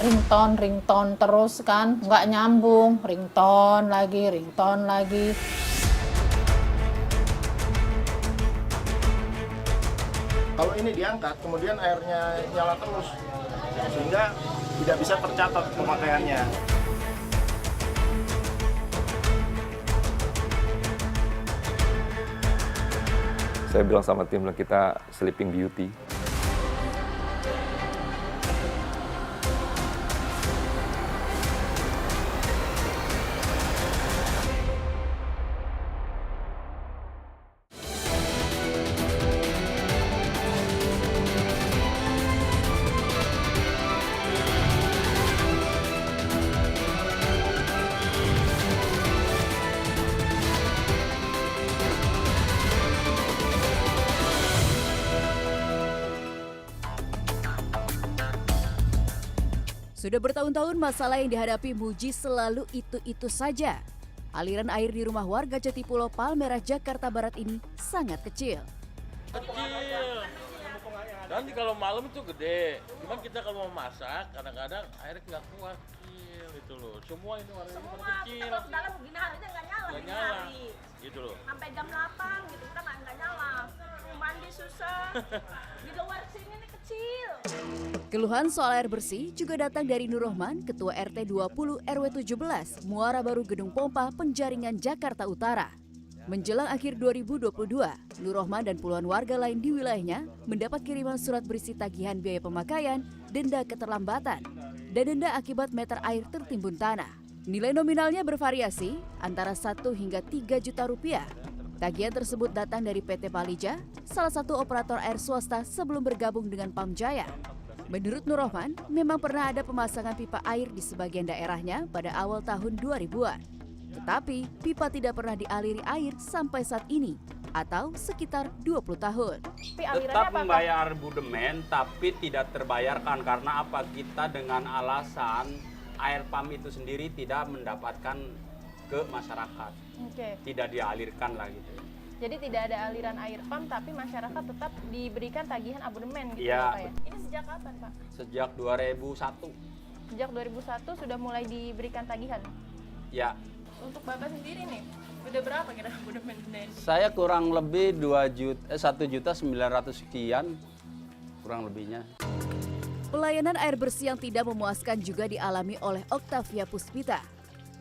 ringtone, ringtone terus kan, nggak nyambung, ringtone lagi. Kalau ini diangkat, kemudian airnya nyala terus, sehingga tidak bisa tercatat pemakaiannya. Saya bilang sama tim, kita Sleeping Beauty. Sudah bertahun-tahun masalah yang dihadapi Muji selalu itu-itu saja. Aliran air di rumah warga Jatipulo, Palmerah, Jakarta Barat ini sangat kecil. Kecil. Nanti kalau malam itu gede. Cuman kita kalau mau masak, kadang-kadang airnya nggak kuat kecil itu loh. Semua ini warnanya Semua kecil. kita ke dalam begini harinya nggak nyala, Nggak begini nyala. hari. Gitu loh. Sampai jam 8 gitu kita nggak nyala. Mau mandi susah. Di luar sini nih kecil. Keluhan soal air bersih juga datang dari Nur Rohman, Ketua RT 20 RW 17, Muara Baru Gedung Pompa, Penjaringan, Jakarta Utara. Menjelang akhir 2022, Nur Rohman dan puluhan warga lain di wilayahnya mendapat kiriman surat berisi tagihan biaya pemakaian, denda keterlambatan, dan denda akibat meter air tertimbun tanah. Nilai nominalnya bervariasi antara 1 hingga 3 juta rupiah. Tagihan tersebut datang dari PT Palija, salah satu operator air swasta sebelum bergabung dengan Pamjaya. Menurut Nur Rohman, memang pernah ada pemasangan pipa air di sebagian daerahnya pada awal tahun 2000-an. Tetapi, pipa tidak pernah dialiri air sampai saat ini, atau sekitar 20 tahun. Tetap membayar budemen, tapi tidak terbayarkan. Karena apa? Kita dengan alasan air pam itu sendiri tidak mendapatkan ke masyarakat. Tidak dialirkan lah gitu. Jadi tidak ada aliran air pam, tapi masyarakat tetap diberikan tagihan abodemen gitu Iya. ya, Pak ya? Ini sejak kapan, Pak? Sejak 2001. Sejak 2001 sudah mulai diberikan tagihan. Ya, Untuk Bapak sendiri nih, udah berapa kira abodemen denda ini? saya kurang lebih 1.900.000 sekian, kurang lebihnya. Pelayanan air bersih yang tidak memuaskan juga dialami oleh Oktavia Puspita.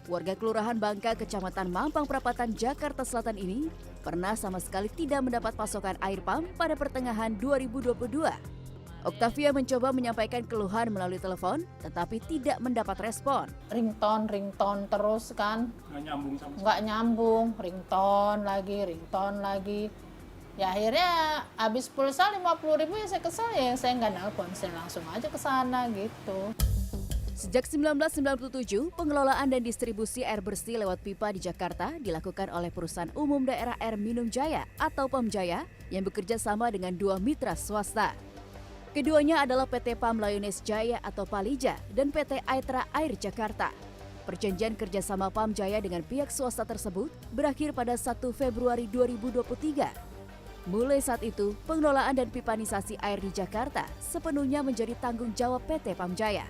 Warga Kelurahan Bangka, Kecamatan Mampang Perapatan, Jakarta Selatan ini pernah sama sekali tidak mendapat pasokan air pam pada pertengahan 2022. Oktavia mencoba menyampaikan keluhan melalui telepon, tetapi tidak mendapat respon. Ringtone, ringtone terus kan, nggak nyambung, ringtone lagi. Ya akhirnya habis pulsa 50.000 ya saya kesal, ya saya nggak nelpon, saya langsung aja ke sana gitu. Sejak 1997, pengelolaan dan distribusi air bersih lewat pipa di Jakarta dilakukan oleh Perusahaan Umum Daerah Air Minum Jaya atau Pamjaya yang bekerja sama dengan dua mitra swasta. Keduanya adalah PT PAM Layunes Jaya atau Palija dan PT Aetra Air Jakarta. Perjanjian kerjasama Pamjaya dengan pihak swasta tersebut berakhir pada 1 Februari 2023. Mulai saat itu, pengelolaan dan pipanisasi air di Jakarta sepenuhnya menjadi tanggung jawab PT Pamjaya.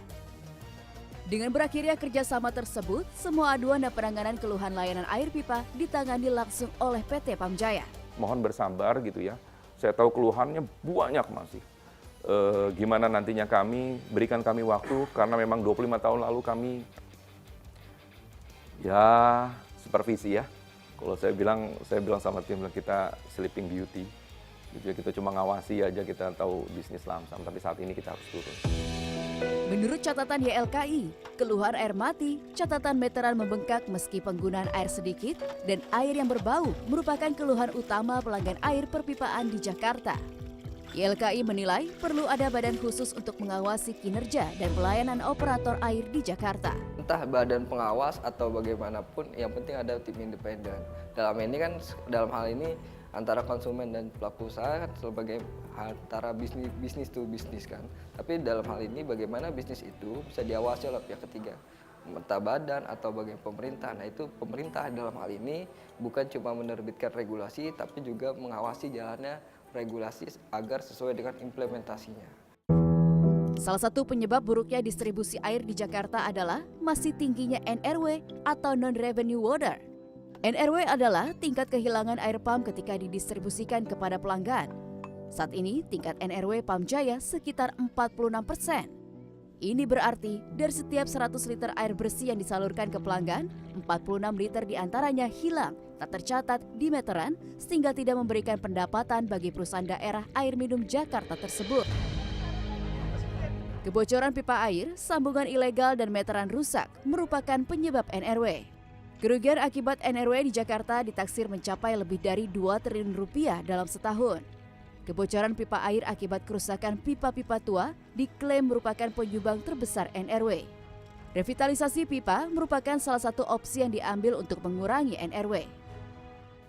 Dengan berakhirnya kerjasama tersebut, semua aduan dan penanganan keluhan layanan air pipa ditangani langsung oleh PT Pamjaya. Mohon bersabar gitu ya. Saya tahu keluhannya banyak masih. Gimana nantinya berikan kami waktu, karena memang 25 tahun lalu kami ya supervisi ya. Kalau saya bilang sama tim, kita Sleeping Beauty. Gitu ya, kita cuma ngawasi aja, kita tahu bisnis lamsam, tapi saat ini kita harus turun. Menurut catatan YLKI, keluhan air mati, catatan meteran membengkak meski penggunaan air sedikit, dan air yang berbau merupakan keluhan utama pelanggan air perpipaan di Jakarta. YLKI menilai perlu ada badan khusus untuk mengawasi kinerja dan pelayanan operator air di Jakarta. Entah badan pengawas atau bagaimanapun, yang penting ada tim independen. Dalam hal ini antara konsumen dan pelaku usaha kan sebagai antara bisnis to bisnis kan. Tapi dalam hal ini bagaimana bisnis itu bisa diawasi oleh pihak ketiga, entah badan atau bagian pemerintah. Nah itu pemerintah dalam hal ini bukan cuma menerbitkan regulasi, tapi juga mengawasi jalannya regulasi agar sesuai dengan implementasinya. Salah satu penyebab buruknya distribusi air di Jakarta adalah masih tingginya NRW atau non-revenue water. NRW adalah tingkat kehilangan air pam ketika didistribusikan kepada pelanggan. Saat ini tingkat NRW Pam Jaya sekitar 46%. Ini berarti dari setiap 100 liter air bersih yang disalurkan ke pelanggan, 46 liter diantaranya hilang, tak tercatat di meteran, sehingga tidak memberikan pendapatan bagi perusahaan daerah air minum Jakarta tersebut. Kebocoran pipa air, sambungan ilegal dan meteran rusak merupakan penyebab NRW. Kerugian akibat NRW di Jakarta ditaksir mencapai lebih dari 2 triliun rupiah dalam setahun. Kebocoran pipa air akibat kerusakan pipa-pipa tua diklaim merupakan penyumbang terbesar NRW. Revitalisasi pipa merupakan salah satu opsi yang diambil untuk mengurangi NRW.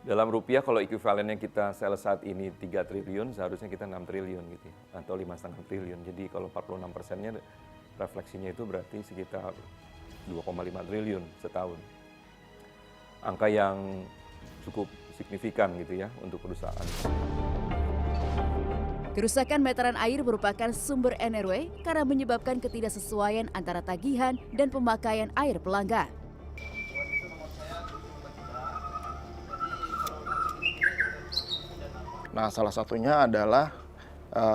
Dalam rupiah kalau ekuivalennya kita sales saat ini 3 triliun, seharusnya kita 6 triliun gitu ya, atau 5,5 triliun. Jadi kalau 46%-nya refleksinya itu berarti sekitar 2,5 triliun setahun. Angka yang cukup signifikan gitu ya untuk perusahaan. Kerusakan meteran air merupakan sumber NRW karena menyebabkan ketidaksesuaian antara tagihan dan pemakaian air pelanggan. Nah, salah satunya adalah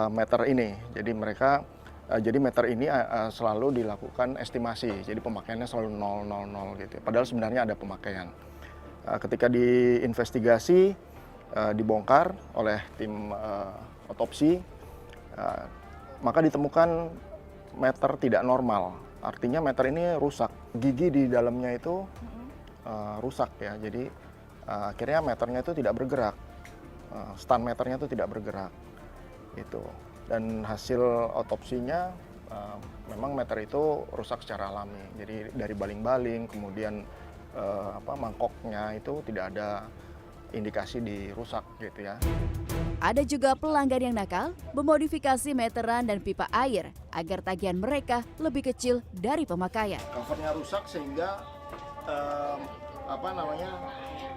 meter ini. Jadi meter ini selalu dilakukan estimasi. Jadi pemakaiannya selalu 000 gitu. Padahal sebenarnya ada pemakaian. Ketika diinvestigasi, dibongkar oleh tim otopsi, maka ditemukan meter tidak normal. Artinya meter ini rusak. Gigi di dalamnya itu rusak ya. Jadi akhirnya meternya itu tidak bergerak. Stand meternya itu tidak bergerak. Itu. Dan hasil otopsinya memang meter itu rusak secara alami. Jadi dari baling-baling, kemudian mangkoknya itu tidak ada indikasi dirusak gitu ya. Ada juga pelanggan yang nakal memodifikasi meteran dan pipa air agar tagihan mereka lebih kecil dari pemakaian. Covernya rusak sehingga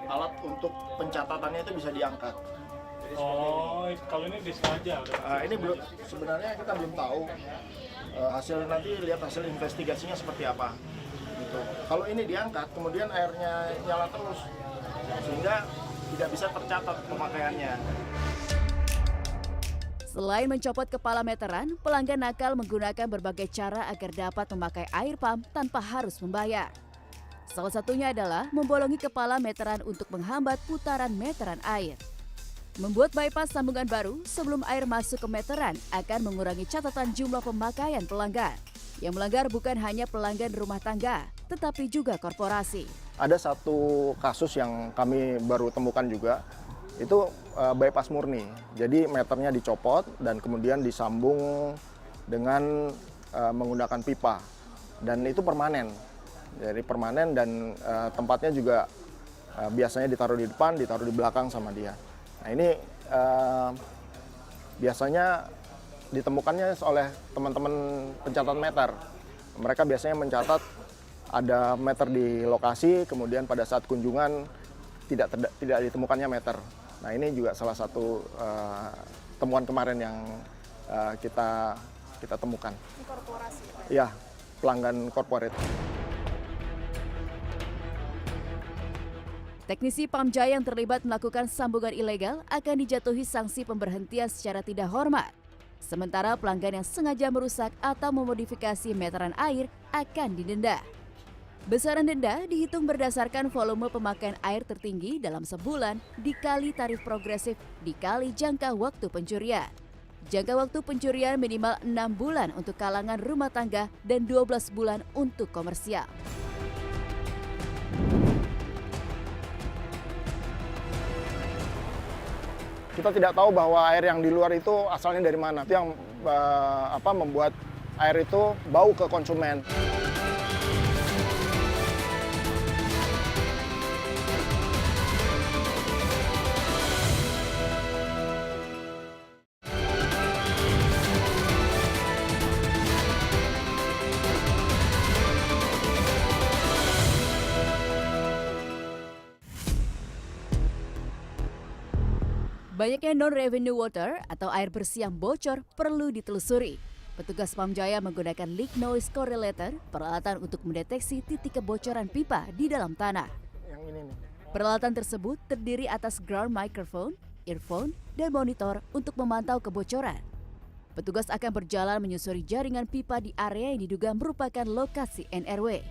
alat untuk pencatatannya itu bisa diangkat. Oh, kalau ini disengaja? Ini belum, sebenarnya kita belum tahu nanti lihat hasil investigasinya seperti apa. Gitu. Kalau ini diangkat, kemudian airnya nyala terus, sehingga tidak bisa tercatat pemakaiannya. Selain mencopot kepala meteran, pelanggan nakal menggunakan berbagai cara agar dapat memakai air pam tanpa harus membayar. Salah satunya adalah membolongi kepala meteran untuk menghambat putaran meteran air. Membuat bypass sambungan baru sebelum air masuk ke meteran akan mengurangi catatan jumlah pemakaian pelanggan. Yang melanggar bukan hanya pelanggan rumah tangga, tetapi juga korporasi. Ada satu kasus yang kami baru temukan juga, itu bypass murni. Jadi meternya dicopot dan kemudian disambung dengan menggunakan pipa. Dan itu permanen. Jadi permanen dan tempatnya juga biasanya ditaruh di depan, ditaruh di belakang sama dia. Nah ini biasanya ditemukannya oleh teman-teman pencatat meter. Mereka biasanya mencatat ada meter di lokasi, kemudian pada saat kunjungan tidak ditemukannya meter. Nah ini juga salah satu temuan kemarin yang kita temukan. Di korporasi? Iya, pelanggan corporate. Teknisi Pam Jaya yang terlibat melakukan sambungan ilegal akan dijatuhi sanksi pemberhentian secara tidak hormat. Sementara pelanggan yang sengaja merusak atau memodifikasi meteran air akan didenda. Besaran denda dihitung berdasarkan volume pemakaian air tertinggi dalam sebulan dikali tarif progresif dikali jangka waktu pencurian. Jangka waktu pencurian minimal 6 bulan untuk kalangan rumah tangga dan 12 bulan untuk komersial. Kita tidak tahu bahwa air yang di luar itu asalnya dari mana. Itu yang membuat air itu bau ke konsumen. Banyaknya non-revenue water atau air bersih yang bocor perlu ditelusuri. Petugas Pamjaya menggunakan leak noise correlator, peralatan untuk mendeteksi titik kebocoran pipa di dalam tanah. Yang ini nih. Peralatan tersebut terdiri atas ground microphone, earphone, dan monitor untuk memantau kebocoran. Petugas akan berjalan menyusuri jaringan pipa di area yang diduga merupakan lokasi NRW.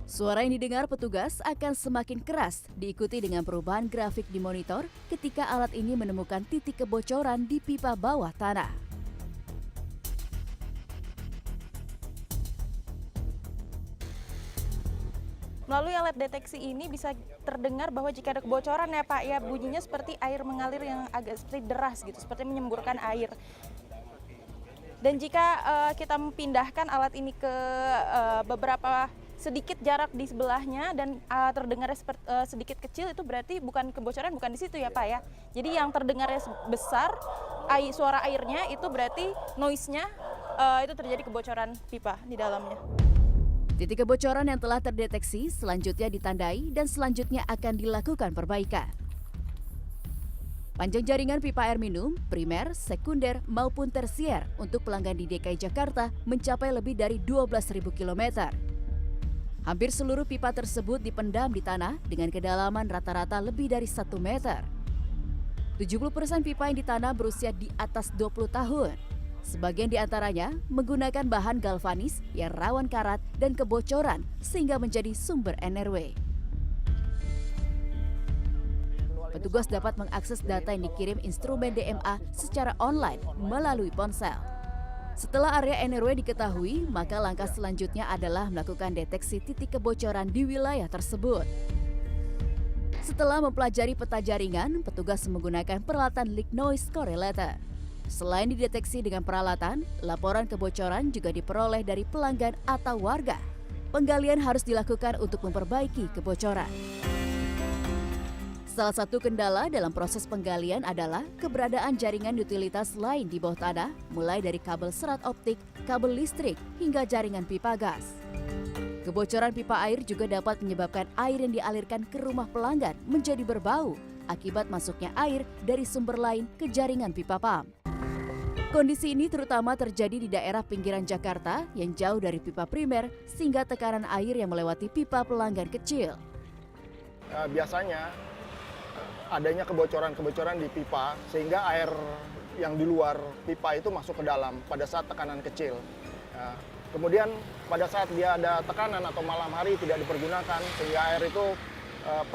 Suara yang didengar petugas akan semakin keras, diikuti dengan perubahan grafik di monitor ketika alat ini menemukan titik kebocoran di pipa bawah tanah. Melalui alat deteksi ini bisa terdengar bahwa jika ada kebocoran ya Pak, ya bunyinya seperti air mengalir yang agak seperti deras gitu, seperti menyemburkan air. Dan jika kita memindahkan alat ini ke beberapa sedikit jarak di sebelahnya dan terdengar sedikit kecil, itu berarti bukan kebocoran, bukan di situ ya Pak ya. Jadi yang terdengarnya besar, suara airnya itu berarti noise-nya itu terjadi kebocoran pipa di dalamnya. Titik kebocoran yang telah terdeteksi selanjutnya ditandai dan selanjutnya akan dilakukan perbaikan. Panjang jaringan pipa air minum, primer, sekunder, maupun tersier untuk pelanggan di DKI Jakarta mencapai lebih dari 12.000 km. Hampir seluruh pipa tersebut dipendam di tanah dengan kedalaman rata-rata lebih dari 1 meter. 70% pipa yang ditanam berusia di atas 20 tahun. Sebagian di antaranya menggunakan bahan galvanis yang rawan karat dan kebocoran sehingga menjadi sumber NRW. Petugas dapat mengakses data yang dikirim instrumen DMA secara online melalui ponsel. Setelah area NRW diketahui, maka langkah selanjutnya adalah melakukan deteksi titik kebocoran di wilayah tersebut. Setelah mempelajari peta jaringan, petugas menggunakan peralatan leak noise correlator. Selain dideteksi dengan peralatan, laporan kebocoran juga diperoleh dari pelanggan atau warga. Penggalian harus dilakukan untuk memperbaiki kebocoran. Salah satu kendala dalam proses penggalian adalah keberadaan jaringan utilitas lain di bawah tanah, mulai dari kabel serat optik, kabel listrik, hingga jaringan pipa gas. Kebocoran pipa air juga dapat menyebabkan air yang dialirkan ke rumah pelanggan menjadi berbau akibat masuknya air dari sumber lain ke jaringan pipa PAM. Kondisi ini terutama terjadi di daerah pinggiran Jakarta yang jauh dari pipa primer sehingga tekanan air yang melewati pipa pelanggan kecil. Biasanya adanya kebocoran-kebocoran di pipa sehingga air yang di luar pipa itu masuk ke dalam pada saat tekanan kecil. Kemudian pada saat dia ada tekanan atau malam hari tidak dipergunakan sehingga air itu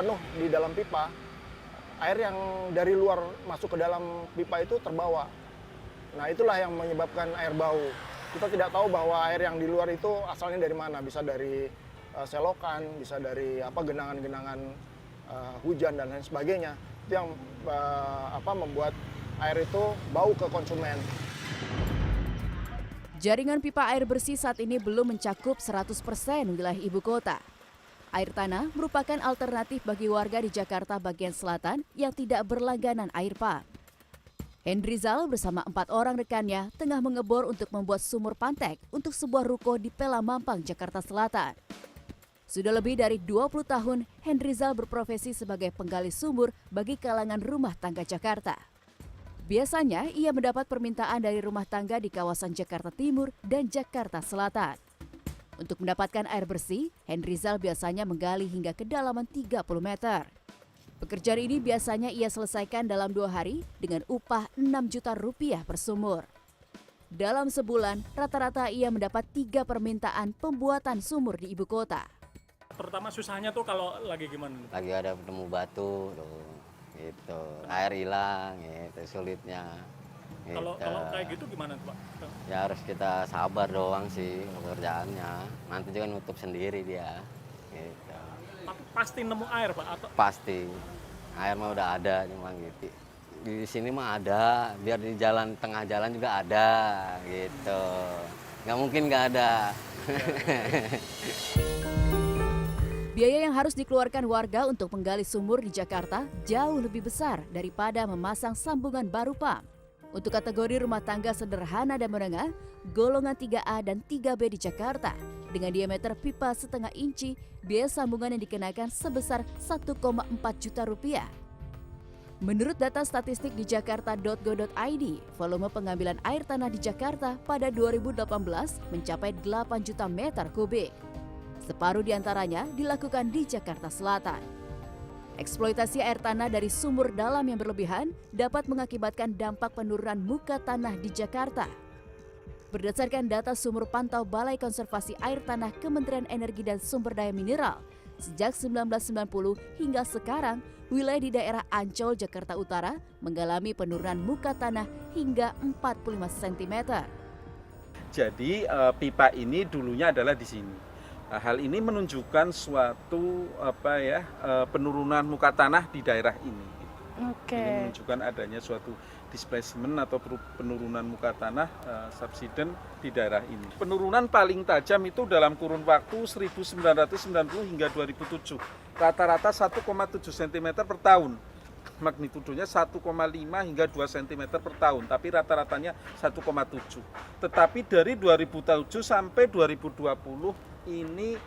penuh di dalam pipa, air yang dari luar masuk ke dalam pipa itu terbawa. Nah itulah yang menyebabkan air bau. Kita tidak tahu bahwa air yang di luar itu asalnya dari mana, bisa dari selokan, bisa dari genangan-genangan hujan dan lain sebagainya. Itu yang membuat air itu bau ke konsumen. Jaringan pipa air bersih saat ini belum mencakup 100% wilayah ibu kota. Air tanah merupakan alternatif bagi warga di Jakarta bagian selatan yang tidak berlangganan air PAM. Hendrizal bersama 4 orang rekannya tengah mengebor untuk membuat sumur pantek untuk sebuah ruko di Pela Mampang, Jakarta Selatan. Sudah lebih dari 20 tahun, Hendrizal berprofesi sebagai penggali sumur bagi kalangan rumah tangga Jakarta. Biasanya, ia mendapat permintaan dari rumah tangga di kawasan Jakarta Timur dan Jakarta Selatan. Untuk mendapatkan air bersih, Hendrizal biasanya menggali hingga kedalaman 30 meter. Pekerjaan ini biasanya ia selesaikan dalam 2 hari dengan upah 6 juta rupiah per sumur. Dalam sebulan, rata-rata ia mendapat 3 permintaan pembuatan sumur di ibu kota. Terutama susahnya tuh kalau lagi gimana? Lagi ada penemu batu tuh, gitu. Air hilang, gitu, sulitnya. Gitu. Kalau kayak gitu gimana Pak? Ya harus kita sabar doang sih pekerjaannya. Nanti juga nutup sendiri dia. Gitu. Tapi pasti nemu air Pak? Atau? Pasti. Air mah udah ada, cuma gitu. Di sini mah ada, biar di jalan tengah jalan juga ada, gitu. Nggak mungkin nggak ada. Biaya yang harus dikeluarkan warga untuk menggali sumur di Jakarta jauh lebih besar daripada memasang sambungan baru PAM. Untuk kategori rumah tangga sederhana dan menengah, golongan 3A dan 3B di Jakarta, dengan diameter pipa setengah inci, biaya sambungan yang dikenakan sebesar 1,4 juta rupiah. Menurut data statistik di jakarta.go.id, volume pengambilan air tanah di Jakarta pada 2018 mencapai 8 juta meter kubik. Separuh diantaranya dilakukan di Jakarta Selatan. Eksploitasi air tanah dari sumur dalam yang berlebihan dapat mengakibatkan dampak penurunan muka tanah di Jakarta. Berdasarkan data sumur pantau Balai Konservasi Air Tanah Kementerian Energi dan Sumber Daya Mineral, sejak 1990 hingga sekarang, wilayah di daerah Ancol, Jakarta Utara mengalami penurunan muka tanah hingga 45 cm. Jadi pipa ini dulunya adalah di sini. Hal ini menunjukkan suatu penurunan muka tanah di daerah ini. Ini menunjukkan adanya suatu displacement atau penurunan muka tanah subsiden di daerah ini. Penurunan paling tajam itu dalam kurun waktu 1990 hingga 2007. Rata-rata 1,7 cm per tahun. Magnitudonya 1,5 hingga 2 cm per tahun, tapi rata-ratanya 1,7. Tetapi dari 2007 sampai 2020 ini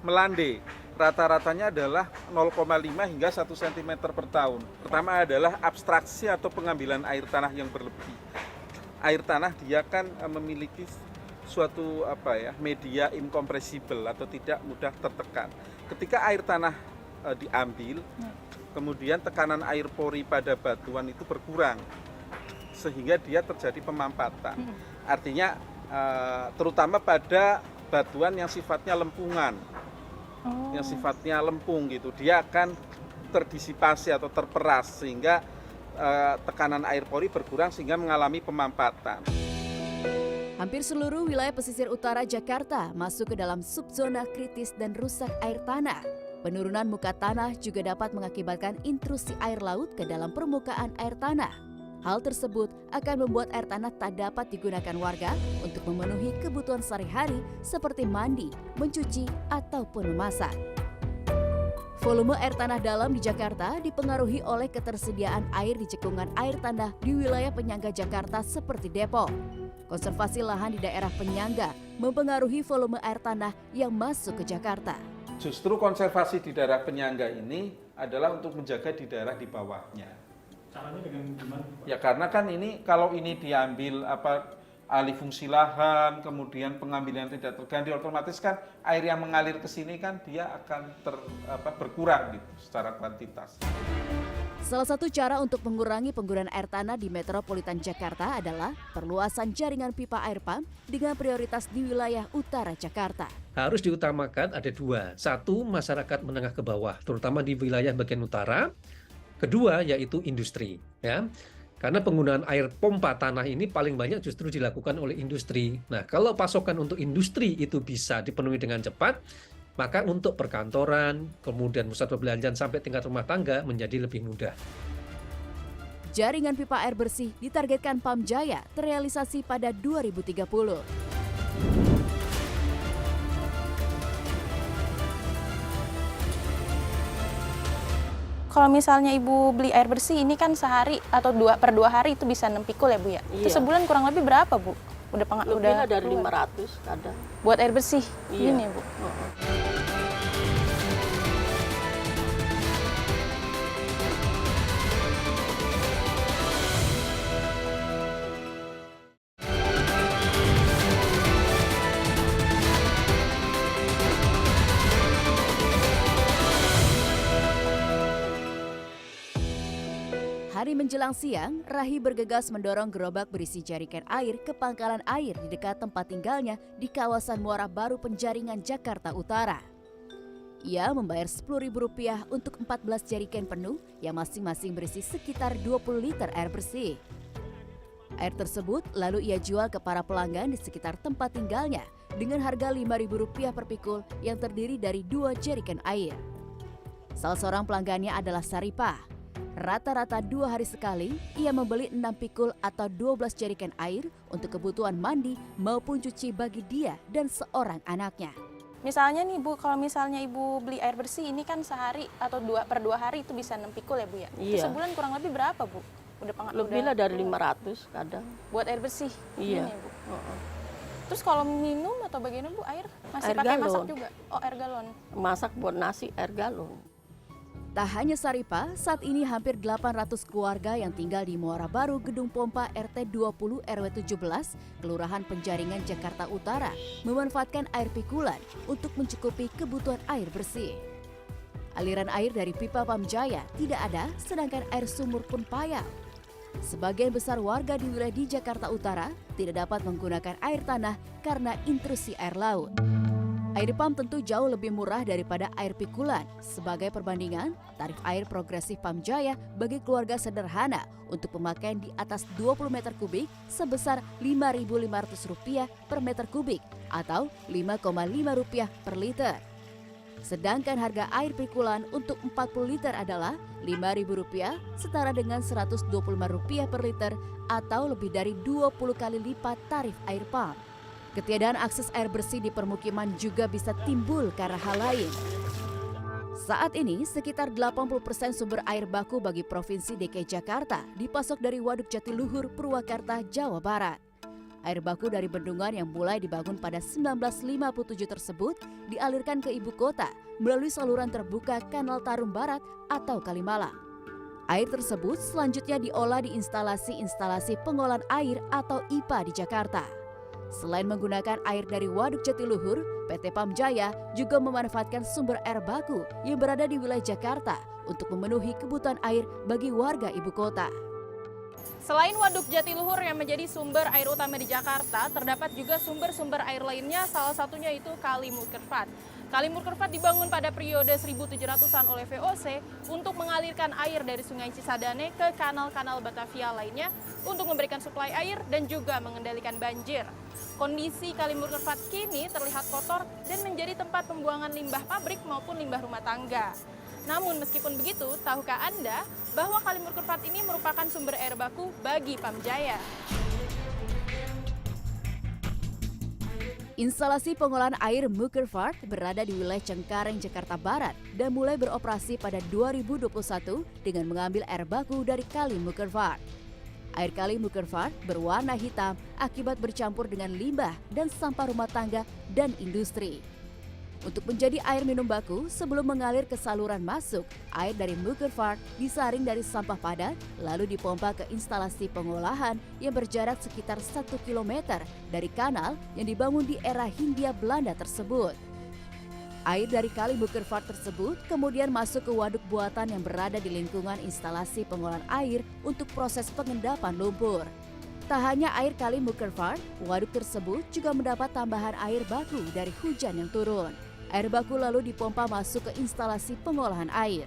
melandai. Rata-ratanya adalah 0,5 hingga 1 cm per tahun. Pertama adalah abstraksi atau pengambilan air tanah yang berlebih. Air tanah dia kan memiliki suatu media incompressible atau tidak mudah tertekan. Ketika air tanah diambil, kemudian tekanan air pori pada batuan itu berkurang sehingga dia terjadi pemampatan. Artinya terutama pada batuan yang sifatnya lempungan, yang sifatnya lempung gitu, dia akan terdisipasi atau terperas sehingga tekanan air pori berkurang sehingga mengalami pemampatan. Hampir seluruh wilayah pesisir utara Jakarta masuk ke dalam subzona kritis dan rusak air tanah. Penurunan muka tanah juga dapat mengakibatkan intrusi air laut ke dalam permukaan air tanah. Hal tersebut akan membuat air tanah tak dapat digunakan warga untuk memenuhi kebutuhan sehari-hari seperti mandi, mencuci, ataupun memasak. Volume air tanah dalam di Jakarta dipengaruhi oleh ketersediaan air di cekungan air tanah di wilayah penyangga Jakarta seperti Depok. Konservasi lahan di daerah penyangga mempengaruhi volume air tanah yang masuk ke Jakarta. Justru konservasi di daerah penyangga ini adalah untuk menjaga di daerah di bawahnya. Caranya dengan gimana? Ya karena kan ini kalau ini diambil alih fungsi lahan, kemudian pengambilan tidak terganti, otomatis kan air yang mengalir ke sini kan dia akan berkurang gitu secara kuantitas. Salah satu cara untuk mengurangi penggunaan air tanah di metropolitan Jakarta adalah perluasan jaringan pipa air pump dengan prioritas di wilayah utara Jakarta. Harus diutamakan ada dua. Satu, masyarakat menengah ke bawah, terutama di wilayah bagian utara. Kedua, yaitu industri. Ya. Karena penggunaan air pompa tanah ini paling banyak justru dilakukan oleh industri. Nah, kalau pasokan untuk industri itu bisa dipenuhi dengan cepat, maka untuk perkantoran, kemudian pusat perbelanjaan sampai tingkat rumah tangga menjadi lebih mudah. Jaringan pipa air bersih ditargetkan Pamjaya terrealisasi pada 2030. Kalau misalnya Ibu beli air bersih ini kan sehari atau per 2 hari itu bisa 6 pikul ya Bu ya? Iya. Itu sebulan kurang lebih berapa Bu? Lebih dari 500 kadang. Buat air bersih? Iya. Gini Bu? Hari menjelang siang, Rahi bergegas mendorong gerobak berisi jerigen air ke pangkalan air di dekat tempat tinggalnya di kawasan Muara Baru Penjaringan, Jakarta Utara. Ia membayar Rp10.000 untuk 14 jerigen penuh yang masing-masing berisi sekitar 20 liter air bersih. Air tersebut lalu ia jual ke para pelanggan di sekitar tempat tinggalnya dengan harga Rp5.000 per pikul yang terdiri dari 2 jerigen air. Salah seorang pelanggannya adalah Saripah. Rata-rata 2 hari sekali, ia membeli 6 pikul atau 12 jerigen air untuk kebutuhan mandi maupun cuci bagi dia dan seorang anaknya. Misalnya nih Bu, kalau misalnya Ibu beli air bersih ini kan sehari atau per 2 hari itu bisa 6 pikul ya Bu ya? Iya. Itu sebulan kurang lebih berapa Bu? Lebih lah dari 500 kadang. Buat air bersih? Iya. Ini, Bu. Terus kalau minum atau bagaimana Bu, air masih Air pakai galon. masak juga? Oh, air galon. Masak buat nasi air galon. Tak hanya Saripa, saat ini hampir 800 keluarga yang tinggal di Muara Baru Gedung Pompa RT 20 RW 17, Kelurahan Penjaringan, Jakarta Utara, memanfaatkan air pikulan untuk mencukupi kebutuhan air bersih. Aliran air dari pipa Pamjaya tidak ada, sedangkan air sumur pun payah. Sebagian besar warga di wilayah di Jakarta Utara tidak dapat menggunakan air tanah karena intrusi air laut. Air pump tentu jauh lebih murah daripada air pikulan. Sebagai perbandingan, tarif air progresif Pamjaya bagi keluarga sederhana untuk pemakaian di atas 20 meter kubik sebesar Rp5.500 per meter kubik atau Rp5,5 per liter. Sedangkan harga air pikulan untuk 40 liter adalah Rp5.000 setara dengan Rp125 per liter atau lebih dari 20 kali lipat tarif air pump. Ketiadaan akses air bersih di permukiman juga bisa timbul karena hal lain. Saat ini, sekitar 80% sumber air baku bagi Provinsi DKI Jakarta dipasok dari Waduk Jatiluhur, Purwakarta, Jawa Barat. Air baku dari bendungan yang mulai dibangun pada 1957 tersebut dialirkan ke ibu kota melalui saluran terbuka Kanal Tarum Barat atau Kalimalang. Air tersebut selanjutnya diolah di instalasi-instalasi pengolahan air atau IPA di Jakarta. Selain menggunakan air dari Waduk Jatiluhur, PT Pamjaya juga memanfaatkan sumber air baku yang berada di wilayah Jakarta untuk memenuhi kebutuhan air bagi warga ibu kota. Selain Waduk Jatiluhur yang menjadi sumber air utama di Jakarta, terdapat juga sumber-sumber air lainnya, salah satunya itu Kali Mukerfat. Kali Mukerfat dibangun pada periode 1700-an oleh VOC untuk mengalirkan air dari Sungai Cisadane ke kanal-kanal Batavia lainnya untuk memberikan suplai air dan juga mengendalikan banjir. Kondisi Kali Mukerfat kini terlihat kotor dan menjadi tempat pembuangan limbah pabrik maupun limbah rumah tangga. Namun meskipun begitu, tahukah Anda bahwa Kali Mukerfat ini merupakan sumber air baku bagi Pamjaya? Instalasi pengolahan air Mukerfat berada di wilayah Cengkareng, Jakarta Barat dan mulai beroperasi pada 2021 dengan mengambil air baku dari Kali Mukerfat. Air Kali Mukerfat berwarna hitam akibat bercampur dengan limbah dan sampah rumah tangga dan industri. Untuk menjadi air minum baku, sebelum mengalir ke saluran masuk, air dari Mukerfat disaring dari sampah padat, lalu dipompa ke instalasi pengolahan yang berjarak sekitar 1 km dari kanal yang dibangun di era Hindia Belanda tersebut. Air dari Kali Mukerfat tersebut kemudian masuk ke waduk buatan yang berada di lingkungan instalasi pengolahan air untuk proses pengendapan lumpur. Tak hanya air Kali Mukerfat, waduk tersebut juga mendapat tambahan air baku dari hujan yang turun. Air baku lalu dipompa masuk ke instalasi pengolahan air.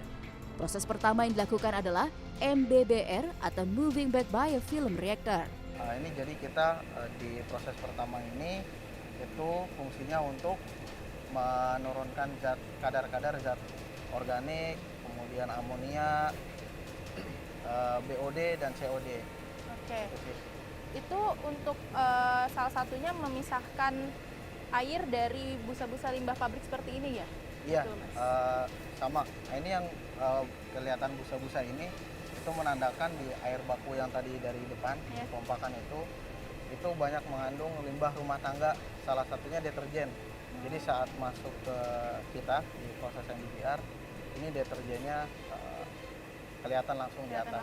Proses pertama yang dilakukan adalah MBBR atau Moving Back Biofilm Reactor. Ini jadi kita di proses pertama ini itu fungsinya untuk menurunkan kadar-kadar zat organik, kemudian amonia, BOD dan COD. Oke. Itu untuk salah satunya memisahkan air dari busa-busa limbah pabrik seperti ini ya? Iya, sama. Nah, ini yang kelihatan busa-busa ini itu menandakan di air baku yang tadi dari depan dipompakan itu banyak mengandung limbah rumah tangga, salah satunya deterjen. Jadi saat masuk ke kita di proses MBBR, ini deterjennya kelihatan langsung di atas.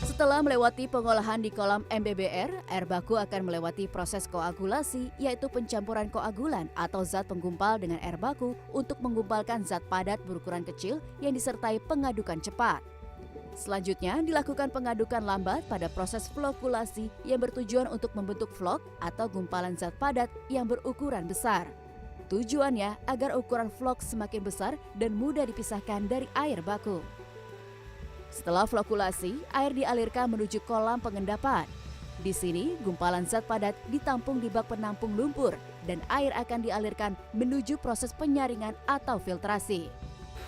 Setelah melewati pengolahan di kolam MBBR, air baku akan melewati proses koagulasi, yaitu pencampuran koagulan atau zat penggumpal dengan air baku untuk menggumpalkan zat padat berukuran kecil yang disertai pengadukan cepat. Selanjutnya dilakukan pengadukan lambat pada proses flokulasi yang bertujuan untuk membentuk flok atau gumpalan zat padat yang berukuran besar. Tujuannya agar ukuran flok semakin besar dan mudah dipisahkan dari air baku. Setelah flokulasi, air dialirkan menuju kolam pengendapan. Di sini, gumpalan zat padat ditampung di bak penampung lumpur dan air akan dialirkan menuju proses penyaringan atau filtrasi.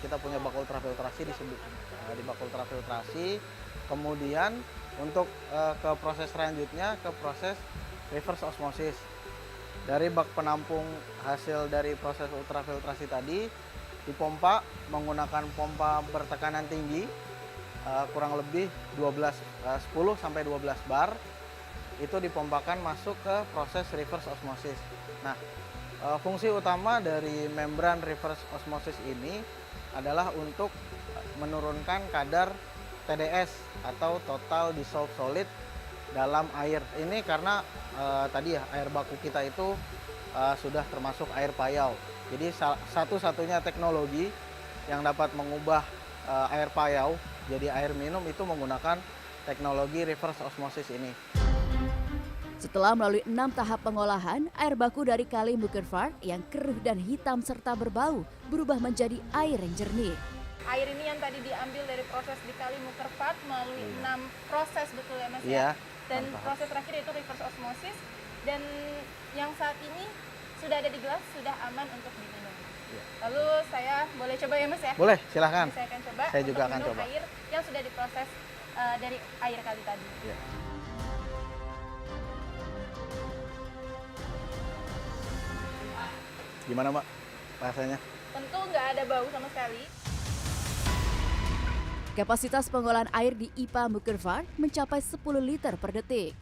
Kita punya bak ultrafiltrasi di bak ultrafiltrasi. Kemudian untuk ke proses selanjutnya ke proses reverse osmosis. Dari bak penampung hasil dari proses ultrafiltrasi tadi dipompa menggunakan pompa bertekanan tinggi. Kurang lebih 10 sampai 12 bar itu dipompakan masuk ke proses reverse osmosis. Nah, fungsi utama dari membran reverse osmosis ini adalah untuk menurunkan kadar TDS atau total dissolved solid dalam air. Ini karena tadi ya air baku kita itu sudah termasuk air payau. Jadi satu-satunya teknologi yang dapat mengubah air payau jadi air minum itu menggunakan teknologi reverse osmosis ini. Setelah melalui 6 tahap pengolahan, air baku dari kali Mukkervaart yang keruh dan hitam serta berbau berubah menjadi air yang jernih. Air ini yang tadi diambil dari proses di kali Mukkervaart melalui 6 proses, betul ya Mas? Iya. Dan proses terakhir yaitu reverse osmosis, dan yang saat ini sudah ada di gelas, sudah aman untuk diminum. Lalu saya boleh coba ya Mas ya? Boleh, silahkan. Saya akan coba. Saya juga akan minum coba. air yang sudah diproses dari air kali tadi. Ya. Gimana Mbak rasanya? Tentu nggak ada bau sama sekali. Kapasitas pengolahan air di IPA Mukkervaart mencapai 10 liter per detik.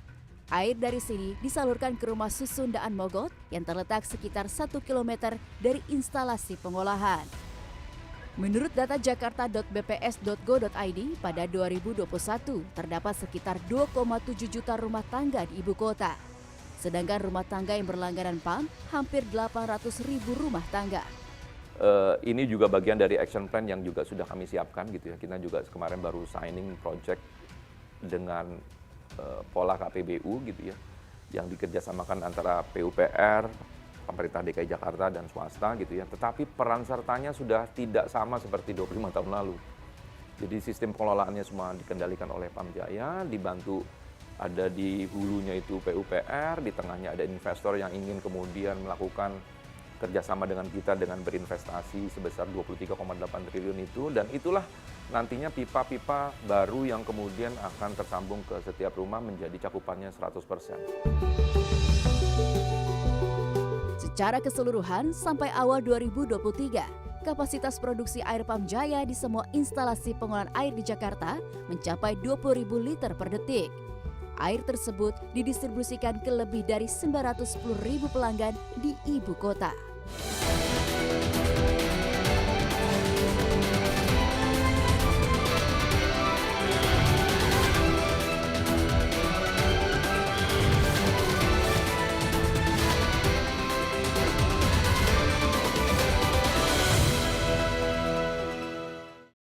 Air dari sini disalurkan ke rumah susun Daan Mogot yang terletak sekitar 1 km dari instalasi pengolahan. Menurut data jakarta.bps.go.id pada 2021 terdapat sekitar 2,7 juta rumah tangga di ibu kota. Sedangkan rumah tangga yang berlangganan PAM hampir 800.000 rumah tangga. Ini juga bagian dari action plan yang juga sudah kami siapkan gitu ya. Kita juga kemarin baru signing project dengan pola KPBU gitu ya, yang dikerjasamakan antara PUPR, pemerintah DKI Jakarta dan swasta gitu ya. Tetapi peran sertanya sudah tidak sama seperti 25 tahun lalu. Jadi sistem pengelolaannya semua dikendalikan oleh Pamjaya, dibantu ada di hulunya itu PUPR, di tengahnya ada investor yang ingin kemudian melakukan kerjasama dengan kita dengan berinvestasi sebesar 23,8 triliun itu, dan itulah nantinya pipa-pipa baru yang kemudian akan tersambung ke setiap rumah menjadi cakupannya 100%. Secara keseluruhan, sampai awal 2023, kapasitas produksi air Pamjaya di semua instalasi pengolahan air di Jakarta mencapai 20.000 liter per detik. Air tersebut didistribusikan ke lebih dari 910.000 pelanggan di ibu kota.